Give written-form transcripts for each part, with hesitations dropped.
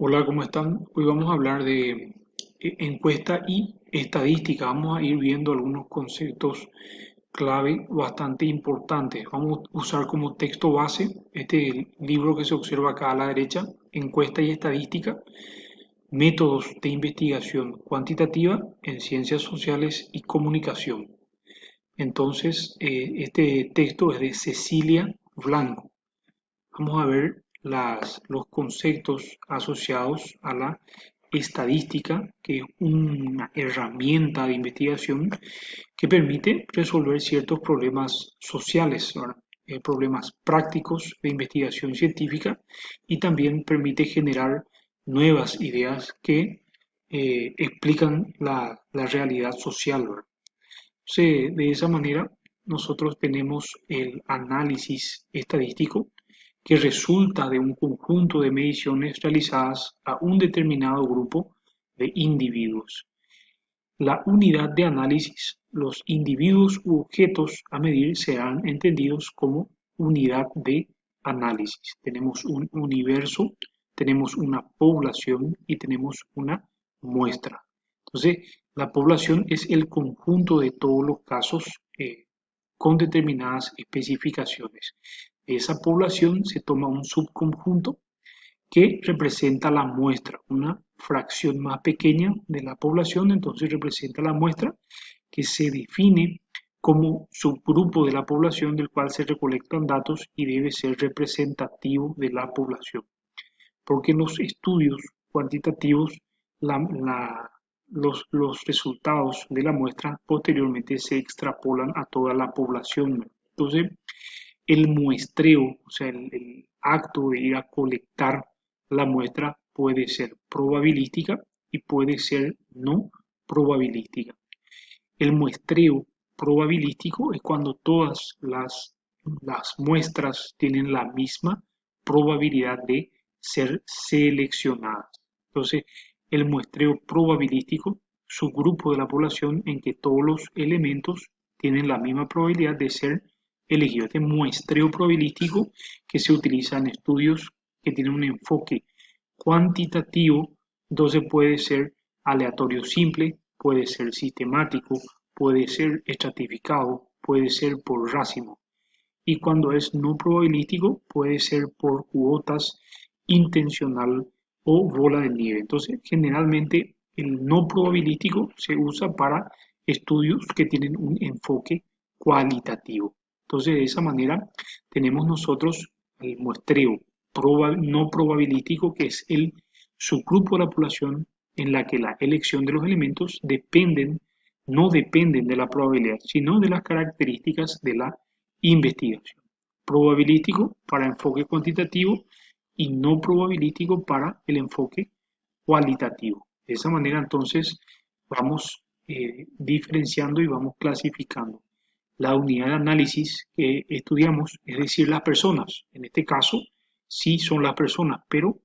Hola, ¿cómo están? Hoy vamos a hablar de encuesta y estadística. Vamos a ir viendo algunos conceptos clave bastante importantes. Vamos a usar como texto base este libro que se observa acá a la derecha, encuesta y estadística, métodos de investigación cuantitativa en ciencias sociales y comunicación. Entonces, este texto es de Cecilia Blanco. Vamos a ver los conceptos asociados a la estadística, que es una herramienta de investigación que permite resolver ciertos problemas sociales, ¿verdad? Problemas prácticos de investigación científica y también permite generar nuevas ideas que explican la realidad social, ¿verdad? De esa manera, nosotros tenemos el análisis estadístico que resulta de un conjunto de mediciones realizadas a un determinado grupo de individuos. La unidad de análisis, los individuos u objetos a medir serán entendidos como unidad de análisis. Tenemos un universo, tenemos una población y tenemos una muestra. Entonces, la población es el conjunto de todos los casos con determinadas especificaciones. De esa población se toma un subconjunto que representa la muestra, una fracción más pequeña de la población, entonces representa la muestra que se define como subgrupo de la población del cual se recolectan datos y debe ser representativo de la población. Porque en los estudios cuantitativos la- la- los resultados de la muestra posteriormente se extrapolan a toda la población. Entonces, el muestreo, o sea, el acto de ir a colectar la muestra puede ser probabilística y puede ser no probabilística. El muestreo probabilístico es cuando todas las muestras tienen la misma probabilidad de ser seleccionadas. Entonces, el muestreo probabilístico, subgrupo de la población en que todos los elementos tienen la misma probabilidad de ser elegidos. Este muestreo probabilístico que se utiliza en estudios que tienen un enfoque cuantitativo, entonces puede ser aleatorio simple, puede ser sistemático, puede ser estratificado, puede ser por racimo. Y cuando es no probabilístico, puede ser por cuotas, intencional o bola de nieve. Entonces, generalmente el no probabilístico se usa para estudios que tienen un enfoque cualitativo. Entonces, de esa manera tenemos nosotros el muestreo no probabilístico, que es el subgrupo de la población en la que la elección de los elementos no dependen de la probabilidad, sino de las características de la investigación. Probabilístico para enfoque cuantitativo y no probabilístico para el enfoque cualitativo. De esa manera, entonces, vamos diferenciando y vamos clasificando la unidad de análisis que estudiamos, es decir, las personas. En este caso, sí son las personas, pero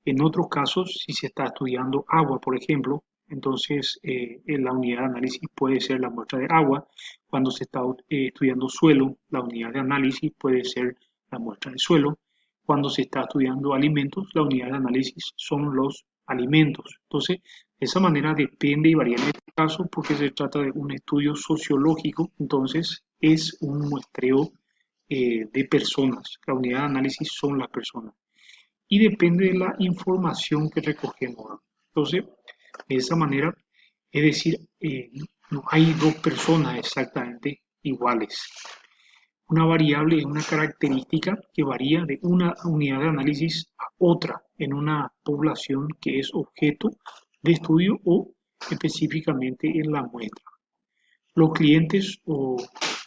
en otros casos, si se está estudiando agua, por ejemplo, entonces en la unidad de análisis puede ser la muestra de agua. Cuando se está estudiando suelo, la unidad de análisis puede ser la muestra de suelo. Cuando se está estudiando alimentos, la unidad de análisis son los alimentos. Entonces, de esa manera depende y varía en este caso porque se trata de un estudio sociológico, entonces es un muestreo de personas. La unidad de análisis son las personas y depende de la información que recogemos. Entonces, de esa manera, es decir, no hay dos personas exactamente iguales. Una variable es una característica que varía de una unidad de análisis a otra en una población que es objeto de estudio o específicamente en la muestra. Los clientes o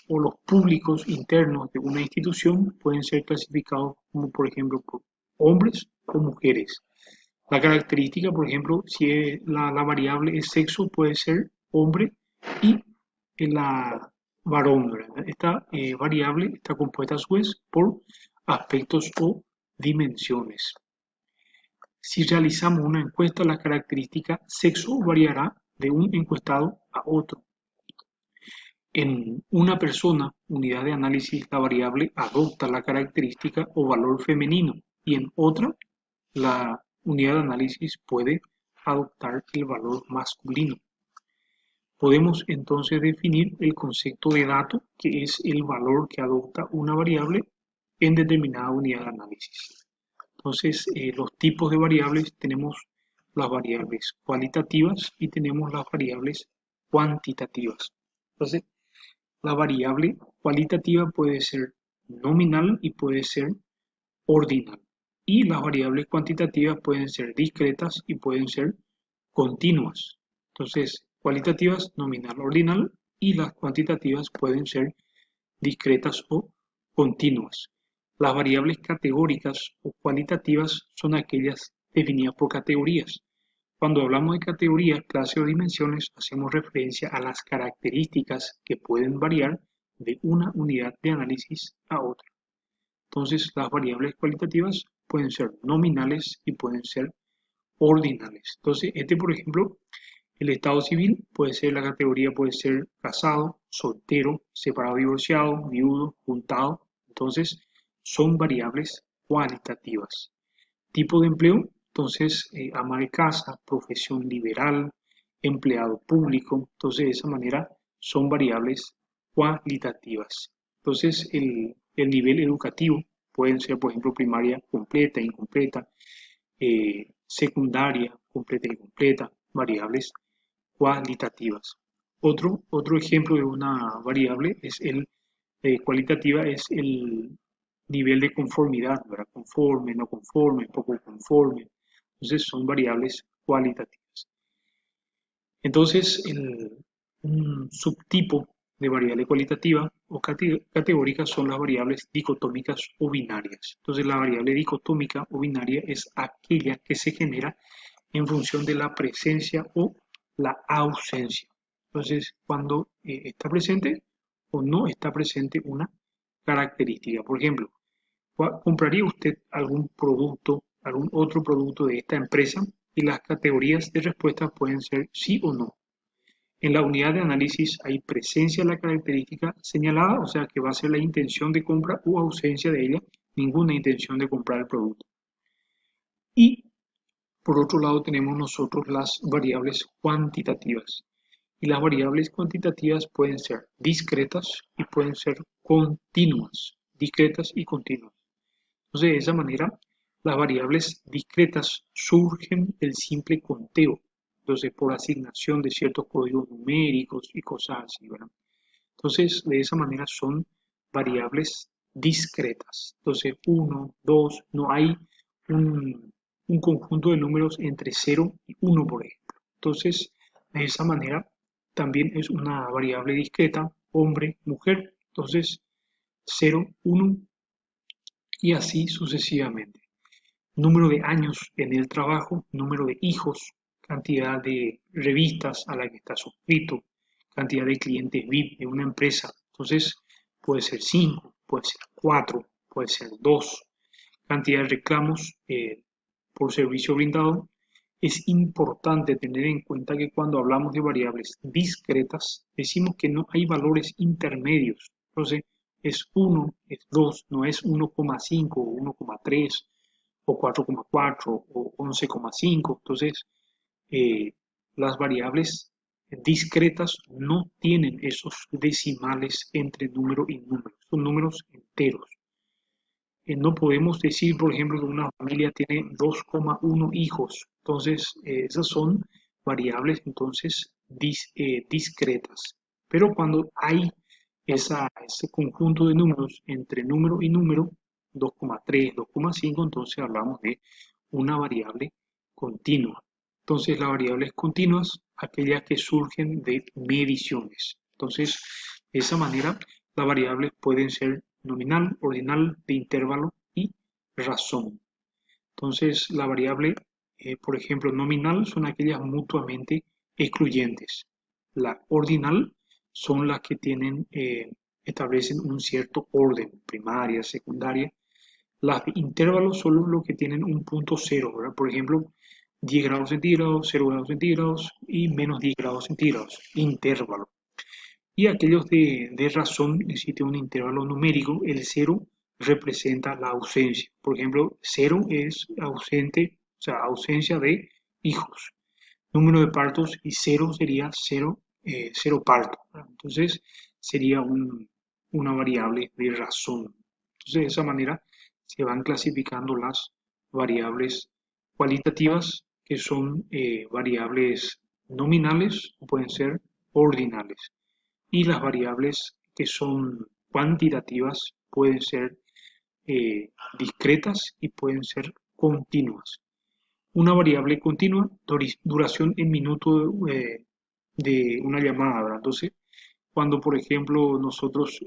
los públicos internos de una institución pueden ser clasificados como, por ejemplo, por hombres o mujeres. La característica, por ejemplo, si la variable es sexo, puede ser hombre y la varón, ¿verdad? Esta variable está compuesta a su vez por aspectos o dimensiones. Si realizamos una encuesta, la característica sexo variará de un encuestado a otro. En una persona, unidad de análisis, la variable adopta la característica o valor femenino y en otra la unidad de análisis puede adoptar el valor masculino. Podemos entonces definir el concepto de dato, que es el valor que adopta una variable en determinada unidad de análisis. Entonces, los tipos de variables tenemos las variables cualitativas y tenemos las variables cuantitativas. Entonces, la variable cualitativa puede ser nominal y puede ser ordinal. Y las variables cuantitativas pueden ser discretas y pueden ser continuas. Entonces, cualitativas, nominal, ordinal, y las cuantitativas pueden ser discretas o continuas. Las variables categóricas o cualitativas son aquellas definidas por categorías. Cuando hablamos de categorías, clases o dimensiones, hacemos referencia a las características que pueden variar de una unidad de análisis a otra. Entonces, las variables cualitativas pueden ser nominales y pueden ser ordinales. Entonces, por ejemplo, el estado civil puede ser, la categoría puede ser casado, soltero, separado, divorciado, viudo, juntado. Entonces, son variables cualitativas. Tipo de empleo, entonces, ama de casa, profesión liberal, empleado público. Entonces, de esa manera, son variables cualitativas. Entonces, el nivel educativo pueden ser, por ejemplo, primaria completa, incompleta, secundaria completa, incompleta, variables cualitativas. Otro ejemplo de una variable es cualitativa es el nivel de conformidad, ¿verdad? Conforme, no conforme, poco conforme. Entonces son variables cualitativas. Entonces, un subtipo de variable cualitativa o categórica son las variables dicotómicas o binarias. Entonces, la variable dicotómica o binaria es aquella que se genera en función de la presencia o la ausencia. Entonces, cuando está presente o no está presente una característica. Por ejemplo, ¿compraría usted algún producto, algún otro producto de esta empresa? Y las categorías de respuesta pueden ser sí o no. En la unidad de análisis hay presencia de la característica señalada, o sea que va a ser la intención de compra o ausencia de ella, ninguna intención de comprar el producto. Y por otro lado tenemos nosotros las variables cuantitativas. Y las variables cuantitativas pueden ser discretas y pueden ser continuas, discretas y continuas. Entonces, de esa manera, las variables discretas surgen del simple conteo, entonces por asignación de ciertos códigos numéricos y cosas así, ¿verdad? Entonces, de esa manera son variables discretas. Entonces, uno, 2, no hay un conjunto de números entre 0 y 1, por ejemplo. Entonces, de esa manera, también es una variable discreta, hombre, mujer. Entonces, 0, 1 y así sucesivamente. Número de años en el trabajo, número de hijos, cantidad de revistas a la que está suscrito, cantidad de clientes VIP de una empresa. Entonces, puede ser 5, puede ser 4, puede ser 2. Cantidad de reclamos por servicio brindado. Es importante tener en cuenta que cuando hablamos de variables discretas, decimos que no hay valores intermedios. Entonces, es 1, es 2, no es 1,5 o 1,3 o 4,4 o 11,5. Entonces, eh, las variables discretas no tienen esos decimales entre número y número, son números enteros. No podemos decir, por ejemplo, que una familia tiene 2,1 hijos. Entonces, esas son variables entonces discretas. Pero cuando hay ese conjunto de números entre número y número, 2,3, 2,5, entonces hablamos de una variable continua. Entonces, las variables continuas, aquellas que surgen de mediciones. Entonces, de esa manera, las variables pueden ser nominal, ordinal, de intervalo y razón. Entonces, la variable, por ejemplo, nominal son aquellas mutuamente excluyentes. La ordinal son las que establecen un cierto orden, primaria, secundaria. Las de intervalos son los que tienen un punto cero, ¿verdad? Por ejemplo, 10 grados centígrados, 0 grados centígrados y menos 10 grados centígrados, intervalo. Y aquellos de razón existe un intervalo numérico, el cero representa la ausencia. Por ejemplo, cero es ausente, sea, ausencia de hijos. Número de partos y cero sería cero parto, ¿verdad? Entonces sería una variable de razón. Entonces de esa manera se van clasificando las variables cualitativas, que son variables nominales o pueden ser ordinales. Y las variables que son cuantitativas pueden ser discretas y pueden ser continuas. Una variable continua, duración en minuto de una llamada, ¿verdad? Entonces, cuando por ejemplo nosotros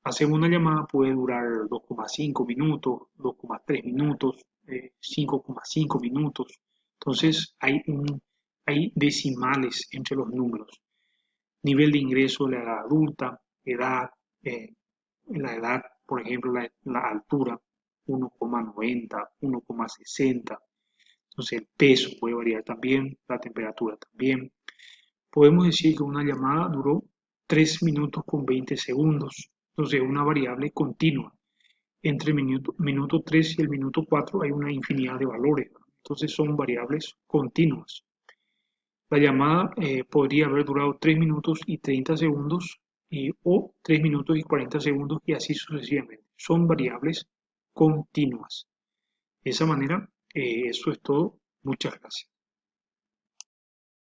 hacemos una llamada puede durar 2,5 minutos, 2,3 minutos, 5,5 minutos. Entonces hay decimales entre los números. Nivel de ingreso de la edad adulta, edad, eh, la edad, por ejemplo, la altura, 1,90, 1,60. Entonces el peso puede variar también, la temperatura también. Podemos decir que una llamada duró 3 minutos con 20 segundos. Entonces una variable continua. Entre el minuto 3 y el minuto 4 hay una infinidad de valores. Entonces son variables continuas. La llamada podría haber durado 3 minutos y 30 segundos o 3 minutos y 40 segundos y así sucesivamente. Son variables continuas. De esa manera, eso es todo. Muchas gracias.